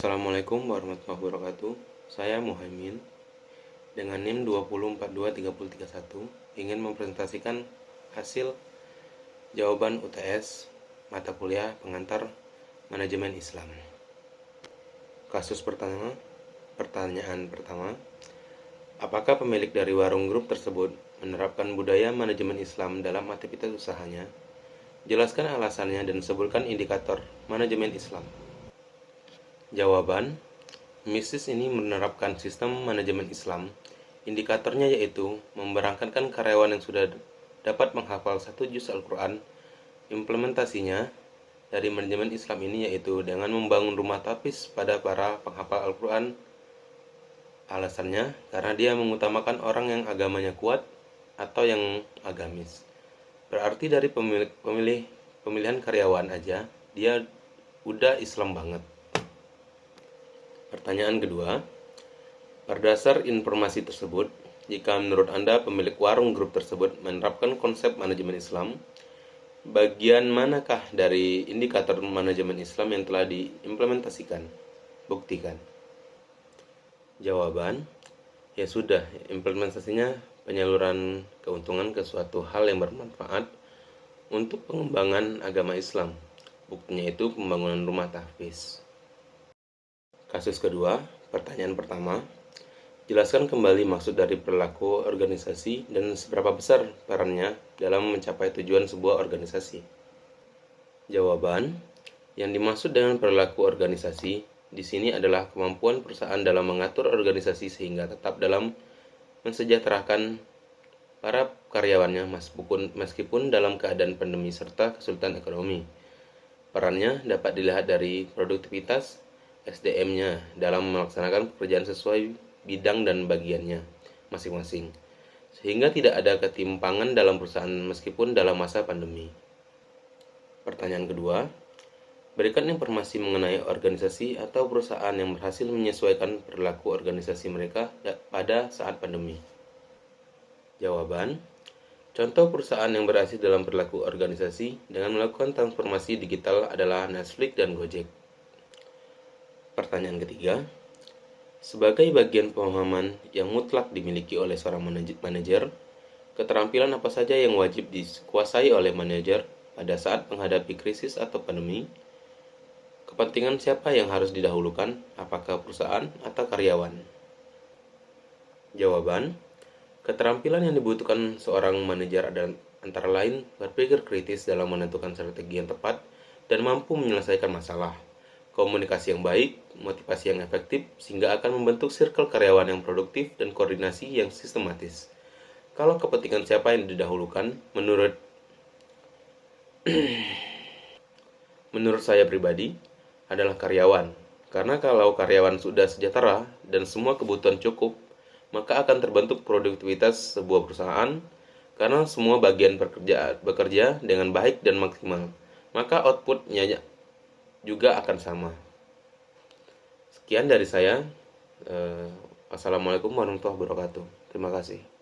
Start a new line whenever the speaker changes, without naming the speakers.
Assalamualaikum warahmatullahi wabarakatuh. Saya Muhaimin dengan NIM 20423031 ingin mempresentasikan hasil jawaban UTS mata kuliah pengantar manajemen Islam. Pertanyaan pertama, apakah pemilik dari warung grup tersebut menerapkan budaya manajemen Islam dalam aktivitas usahanya? Jelaskan alasannya dan sebutkan indikator manajemen Islam. Jawaban, bisnis ini menerapkan sistem manajemen Islam. Indikatornya yaitu memberangkatkan karyawan yang sudah dapat menghafal 1 juz Al-Quran. Implementasinya dari manajemen Islam ini yaitu dengan membangun rumah tapis pada para penghafal Al-Quran. Alasannya karena dia mengutamakan orang yang agamanya kuat atau yang agamis. Berarti dari pemilihan karyawan aja dia udah Islam banget. Pertanyaan kedua, berdasar informasi tersebut, jika menurut Anda pemilik warung grup tersebut menerapkan konsep manajemen Islam, bagian manakah dari indikator manajemen Islam yang telah diimplementasikan? Buktikan. Jawaban, ya sudah, implementasinya penyaluran keuntungan ke suatu hal yang bermanfaat untuk pengembangan agama Islam. Buktinya itu pembangunan rumah tahfiz. Kasus kedua, pertanyaan pertama, jelaskan kembali maksud dari perilaku organisasi dan seberapa besar perannya dalam mencapai tujuan sebuah organisasi. Jawaban, yang dimaksud dengan perilaku organisasi di sini adalah kemampuan perusahaan dalam mengatur organisasi sehingga tetap dalam mensejahterakan para karyawannya meskipun dalam keadaan pandemi serta kesulitan ekonomi. Perannya dapat dilihat dari produktivitas SDM-nya dalam melaksanakan pekerjaan sesuai bidang dan bagiannya masing-masing, sehingga tidak ada ketimpangan dalam perusahaan meskipun dalam masa pandemi. Pertanyaan kedua, berikan informasi mengenai organisasi atau perusahaan yang berhasil menyesuaikan perilaku organisasi mereka pada saat pandemi. Jawaban, contoh perusahaan yang berhasil dalam perilaku organisasi dengan melakukan transformasi digital adalah Netflix dan Gojek. Pertanyaan ketiga, sebagai bagian pemahaman yang mutlak dimiliki oleh seorang manajer, keterampilan apa saja yang wajib dikuasai oleh manajer pada saat menghadapi krisis atau pandemi? Kepentingan siapa yang harus didahulukan, apakah perusahaan atau karyawan? Jawaban, keterampilan yang dibutuhkan seorang manajer adalah antara lain berpikir kritis dalam menentukan strategi yang tepat dan mampu menyelesaikan masalah, komunikasi yang baik, motivasi yang efektif, sehingga akan membentuk circle karyawan yang produktif dan koordinasi yang sistematis. Kalau kepentingan siapa yang didahulukan, menurut saya pribadi, adalah karyawan. Karena kalau karyawan sudah sejahtera dan semua kebutuhan cukup, maka akan terbentuk produktivitas sebuah perusahaan karena semua bagian bekerja dengan baik dan maksimal. Maka outputnya juga akan sama. Sekian dari saya. Wassalamualaikum warahmatullahi wabarakatuh. Terima kasih.